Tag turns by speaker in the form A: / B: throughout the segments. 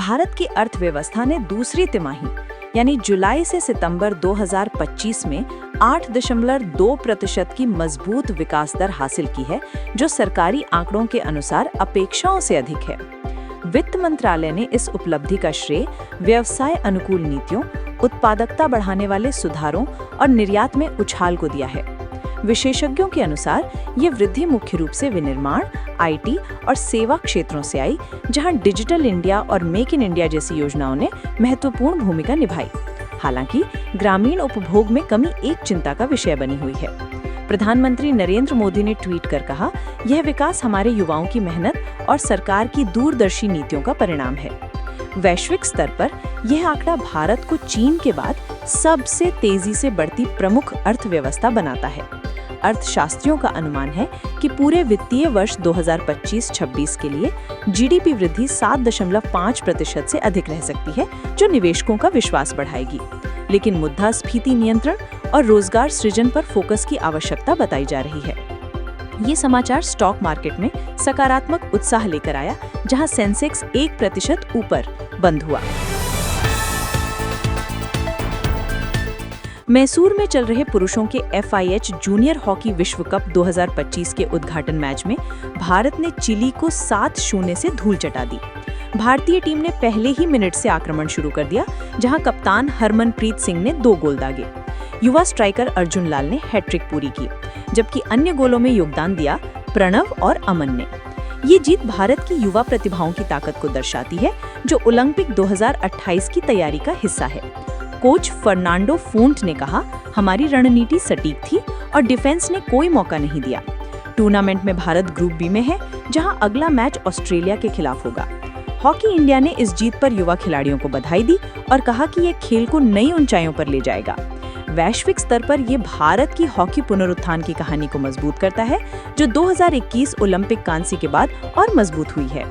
A: भारत की अर्थव्यवस्था ने दूसरी तिमाही यानी जुलाई से सितंबर 2025 में 8.2% की मजबूत विकास दर हासिल की है, जो सरकारी आंकड़ों के अनुसार अपेक्षाओं से अधिक है। वित्त मंत्रालय ने इस उपलब्धि का श्रेय व्यवसाय अनुकूल नीतियों, उत्पादकता बढ़ाने वाले सुधारों और निर्यात में उछाल को दिया है। विशेषज्ञों के अनुसार ये वृद्धि मुख्य रूप से विनिर्माण, आईटी और सेवा क्षेत्रों से आई, जहां डिजिटल इंडिया और मेक इन इंडिया जैसी योजनाओं ने महत्वपूर्ण भूमिका निभाई। हालांकि ग्रामीण उपभोग में कमी एक चिंता का विषय बनी हुई है। प्रधानमंत्री नरेंद्र मोदी ने ट्वीट कर कहा, यह विकास हमारे युवाओं की मेहनत और सरकार की दूरदर्शी नीतियों का परिणाम है। वैश्विक स्तर पर यह आंकड़ा भारत को चीन के बाद सबसे तेजी से बढ़ती प्रमुख अर्थव्यवस्था बनाता है। अर्थशास्त्रियों का अनुमान है कि पूरे वित्तीय वर्ष 2025-26 के लिए जीडीपी वृद्धि 7.5% से अधिक रह सकती है, जो निवेशकों का विश्वास बढ़ाएगी। लेकिन मुद्रास्फीति नियंत्रण और रोजगार सृजन पर फोकस की आवश्यकता बताई जा रही है। ये समाचार स्टॉक मार्केट में सकारात्मक उत्साह लेकर आया, जहां सेंसेक्स 1% ऊपर बंद हुआ। मैसूर में चल रहे पुरुषों के FIH जूनियर हॉकी विश्व कप 2025 के उद्घाटन मैच में भारत ने चिली को 7-0 से धूल चटा दी। भारतीय टीम ने पहले ही मिनट से आक्रमण शुरू कर दिया, जहां कप्तान हरमनप्रीत सिंह ने 2 गोल दागे। युवा स्ट्राइकर अर्जुन लाल ने हैट्रिक पूरी की, जबकि अन्य गोलों में योगदान दिया प्रणव और अमन ने। ये जीत भारत की युवा प्रतिभाओं की ताकत को दर्शाती है, जो ओलंपिक 2028 की तैयारी का हिस्सा है। कोच फर्नांडो फोंट ने कहा, हमारी रणनीति सटीक थी और डिफेंस ने कोई मौका नहीं दिया। टूर्नामेंट में भारत ग्रुप बी में है, जहां अगला मैच ऑस्ट्रेलिया के खिलाफ होगा। हॉकी इंडिया ने इस जीत पर युवा खिलाड़ियों को बधाई दी और कहा कि यह खेल को नई ऊंचाइयों पर ले जाएगा। वैश्विक स्तर पर यह भारत की हॉकी पुनरुत्थान की कहानी को मजबूत करता है, जो 2021 ओलंपिक कांस्य के बाद और मजबूत हुई है।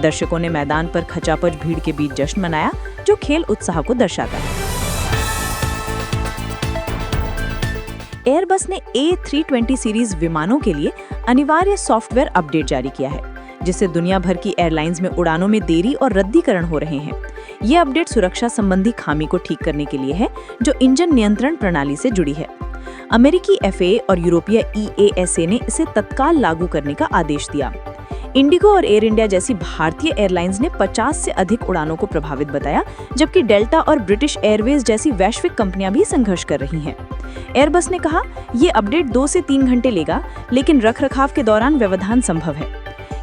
A: दर्शकों ने मैदान पर खचापच भीड़ के बीच जश्न मनाया, जो खेल उत्साह को दर्शाता है। एयरबस ने A320 सीरीज विमानों के लिए अनिवार्य सॉफ्टवेयर अपडेट जारी किया है, जिससे दुनिया भर की एयरलाइंस में उड़ानों में देरी और रद्दीकरण हो रहे हैं। ये अपडेट सुरक्षा संबंधी खामी को ठीक करने के लिए है, जो इंजन नियंत्रण प्रणाली से जुड़ी है। अमेरिकी FAA और यूरोपीय EASA ने इसे तत्काल लागू करने का आदेश दिया। इंडिगो और एयर इंडिया जैसी भारतीय एयरलाइंस ने 50 से अधिक उड़ानों को प्रभावित बताया, जबकि डेल्टा और ब्रिटिश एयरवेज जैसी वैश्विक कंपनियां भी संघर्ष कर रही हैं। एयरबस ने कहा, ये अपडेट 2 से 3 घंटे लेगा, लेकिन रखरखाव के दौरान व्यवधान संभव है।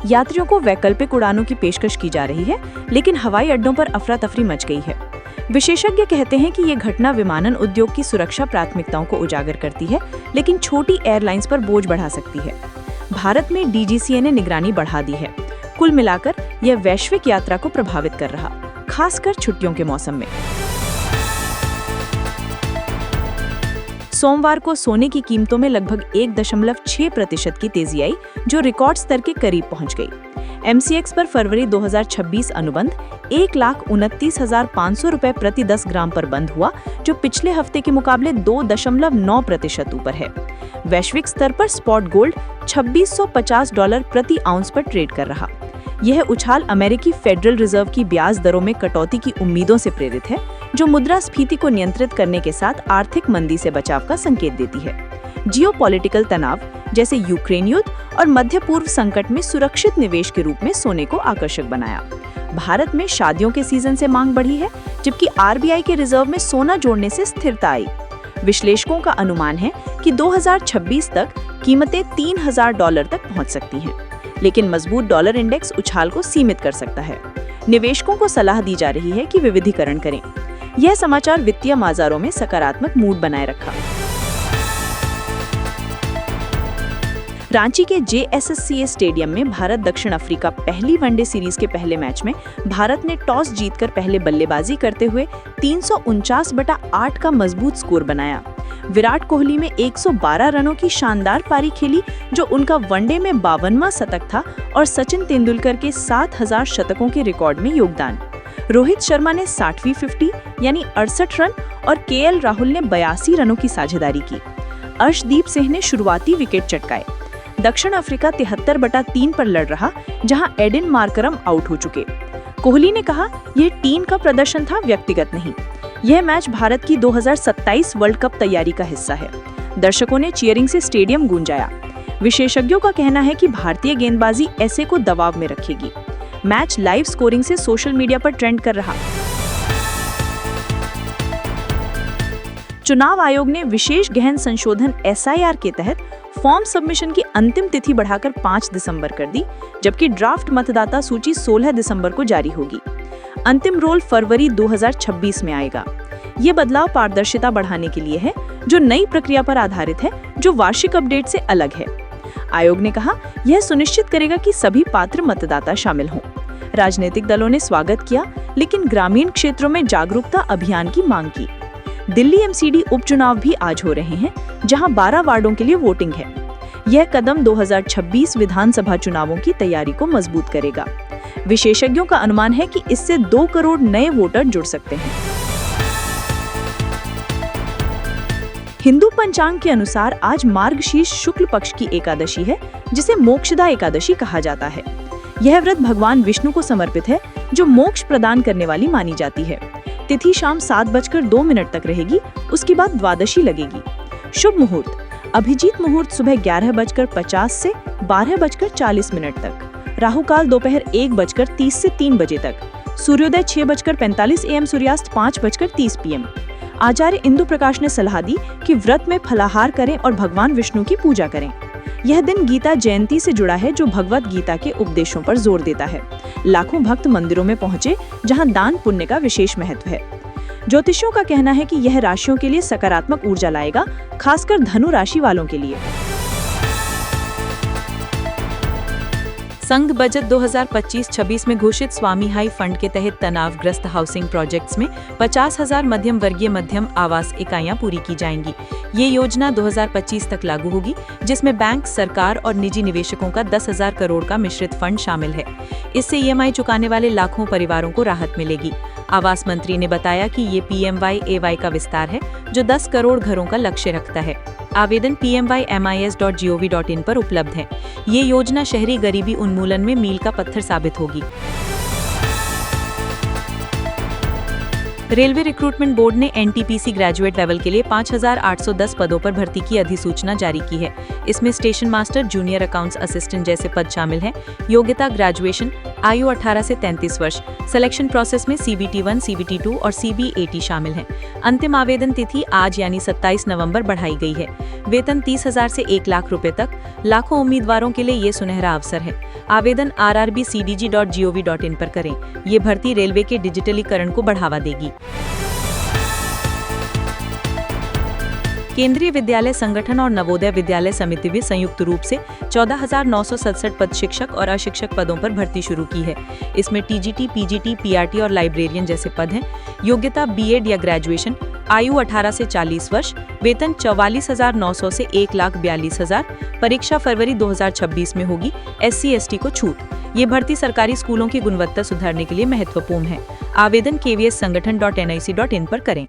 A: यात्रियों को वैकल्पिक उड़ानों की पेशकश की जा रही है, लेकिन हवाई अड्डों पर अफरा तफरी मच गई है। विशेषज्ञ कहते हैं कि ये घटना विमानन उद्योग की सुरक्षा प्राथमिकताओं को उजागर करती है, लेकिन छोटी एयरलाइंस पर बोझ बढ़ा सकती है। भारत में DGCA ने निगरानी बढ़ा दी है। कुल मिलाकर यह वैश्विक यात्रा को प्रभावित कर रहा, खासकर छुट्टियों के मौसम में। सोमवार को सोने की कीमतों में लगभग 1.6% की तेजी आई, जो रिकॉर्ड स्तर के करीब पहुंच गई। MCX पर फरवरी 2026 अनुबंध 1,29,500 रुपए प्रति 10 ग्राम पर बंद हुआ, जो पिछले हफ्ते के मुकाबले 2.9% ऊपर है। वैश्विक स्तर पर स्पॉट गोल्ड $2650 प्रति आउंस पर ट्रेड कर रहा। यह उछाल अमेरिकी फेडरल रिजर्व की ब्याज दरों में कटौती की उम्मीदों से प्रेरित है, जो मुद्रास्फीति को नियंत्रित करने के साथ आर्थिक मंदी से बचाव का संकेत देती है। जियोपॉलिटिकल तनाव जैसे यूक्रेन युद्ध और मध्य पूर्व संकट में सुरक्षित निवेश के रूप में सोने को आकर्षक बनाया। भारत में शादियों के सीजन से मांग बढ़ी है, जबकि RBI के रिजर्व में सोना जोड़ने से स्थिरता आई। विश्लेषकों का अनुमान है कि 2026 तक कीमतें $3000 तक पहुंच सकती हैं, लेकिन मजबूत डॉलर इंडेक्स उछाल को सीमित कर सकता है। निवेशकों को सलाह दी जा रही है कि विविधीकरण करें। यह समाचार वित्तीय बाजारों में सकारात्मक मूड बनाए रखा। रांची के JSSCA स्टेडियम में भारत दक्षिण अफ्रीका पहली वनडे सीरीज के पहले मैच में भारत ने टॉस जीतकर पहले बल्लेबाजी करते हुए 349/8 का मजबूत स्कोर बनाया। विराट कोहली में 112 रनों की शानदार पारी खेली, जो उनका वनडे में 52वां शतक था, और सचिन तेंदुलकर के 7000 शतकों के रिकॉर्ड में योगदान। रोहित शर्मा ने 60वीं 50 यानी 68 रन और KL राहुल ने 82 रनों की साझेदारी की। अर्शदीप सिंह ने शुरुआती विकेट चटकाए। दक्षिण अफ्रीका 73/3 पर लड़ रहा, जहां एडिन मार्करम आउट हो चुके। कोहली ने कहा, यह टीम का प्रदर्शन था, व्यक्तिगत नहीं। यह मैच भारत की 2027 वर्ल्ड कप तैयारी का हिस्सा है। दर्शकों ने चीयरिंग से स्टेडियम गूंजाया। विशेषज्ञों का कहना है कि भारतीय गेंदबाजी ऐसे को दबाव में रखेगी। मैच लाइव स्कोरिंग से सोशल मीडिया पर ट्रेंड कर रहा। चुनाव आयोग ने विशेष गहन संशोधन SIR के तहत फॉर्म सबमिशन की अंतिम तिथि बढ़ाकर 5 दिसंबर कर दी, जबकि ड्राफ्ट मतदाता सूची 16 दिसंबर को जारी होगी। अंतिम रोल फरवरी 2026 में आएगा। ये बदलाव पारदर्शिता बढ़ाने के लिए है, जो नई प्रक्रिया पर आधारित है, जो वार्षिक अपडेट से अलग है। आयोग ने कहा, यह सुनिश्चित करेगा कि सभी पात्र मतदाता शामिल हों। राजनीतिक दलों ने स्वागत किया, लेकिन ग्रामीण क्षेत्रों में जागरूकता अभियान की मांग की। दिल्ली MCD उपचुनाव भी आज हो रहे हैं, जहां 12 वार्डों के लिए वोटिंग है। यह कदम 2026 विधानसभा चुनावों की तैयारी को मजबूत करेगा। विशेषज्ञों का अनुमान है कि इससे 2 करोड़ नए वोटर जुड़ सकते हैं। हिंदू पंचांग के अनुसार आज मार्गशीर्ष शुक्ल पक्ष की एकादशी है, जिसे मोक्षदा एकादशी कहा जाता है। यह व्रत भगवान विष्णु को समर्पित है, जो मोक्ष प्रदान करने वाली मानी जाती है। तिथि शाम 7:02 तक रहेगी, उसके बाद द्वादशी लगेगी। शुभ मुहूर्त अभिजीत मुहूर्त सुबह 11:50 से 12:40 तक। राहु काल दोपहर 1:30 से 3 बजे तक। सूर्योदय 6:45 AM, सूर्यास्त 5:30 PM। आचार्य इंदु प्रकाश ने सलाह दी कि व्रत में फलाहार करें और भगवान विष्णु की पूजा करें। यह दिन गीता जयंती से जुड़ा है, जो भगवत गीता के उपदेशों पर जोर देता है। लाखों भक्त मंदिरों में पहुंचे, जहां दान पुण्य का विशेष महत्व है। ज्योतिषियों का कहना है कि यह राशियों के लिए सकारात्मक ऊर्जा लाएगा, खासकर धनु राशि वालों के लिए। संघ बजट 2025-26 में घोषित स्वामी हाई फंड के तहत तनावग्रस्त हाउसिंग प्रोजेक्ट्स में 50,000 मध्यम वर्गीय मध्यम आवास इकाइयां पूरी की जाएंगी। ये योजना 2025 तक लागू होगी, जिसमें बैंक, सरकार और निजी निवेशकों का 10,000 करोड़ का मिश्रित फंड शामिल है। इससे EMI चुकाने वाले लाखों परिवारों को राहत मिलेगी। आवास मंत्री ने बताया कि ये PMY-AY का विस्तार है, जो 10 करोड़ घरों का लक्ष्य रखता है। आवेदन PMYMIS.gov.in पर उपलब्ध है। ये योजना शहरी गरीबी उन्मूलन में मील का पत्थर साबित होगी। रेलवे रिक्रूटमेंट बोर्ड ने NTPC ग्रेजुएट लेवल के लिए 5,810 पदों पर भर्ती की अधिसूचना जारी की है। इसमें station master, junior accounts assistant जैसे पद शामिल हैं। योग्यता ग्रेजुएशन, आयु 18 से 33 वर्ष। सिलेक्शन प्रोसेस में CBT1, CBT2 और CBAT शामिल हैं। अंतिम आवेदन तिथि आज यानी 27 नवंबर बढ़ाई गई है। वेतन 30,000 से 1 लाख रुपए तक। लाखों उम्मीदवारों के लिए ये सुनहरा अवसर है। आवेदन rrbcdg.gov.in पर करें। ये भर्ती रेलवे के डिजिटलीकरण को बढ़ावा देगी। केंद्रीय विद्यालय संगठन और नवोदय विद्यालय समिति भी संयुक्त रूप से 14,967 पद शिक्षक और अशिक्षक पदों पर भर्ती शुरू की है। इसमें TGT, PGT, PRT और लाइब्रेरियन जैसे पद हैं। योग्यता BEd या ग्रेजुएशन। आयु 18 से 40 वर्ष। वेतन 44,900 से 1,42,000। परीक्षा फरवरी 2026 में होगी। SC/ST को छूट। ये भर्ती सरकारी स्कूलों की गुणवत्ता सुधारने के लिए महत्वपूर्ण है। आवेदन kvssangathan.nic.in पर करें।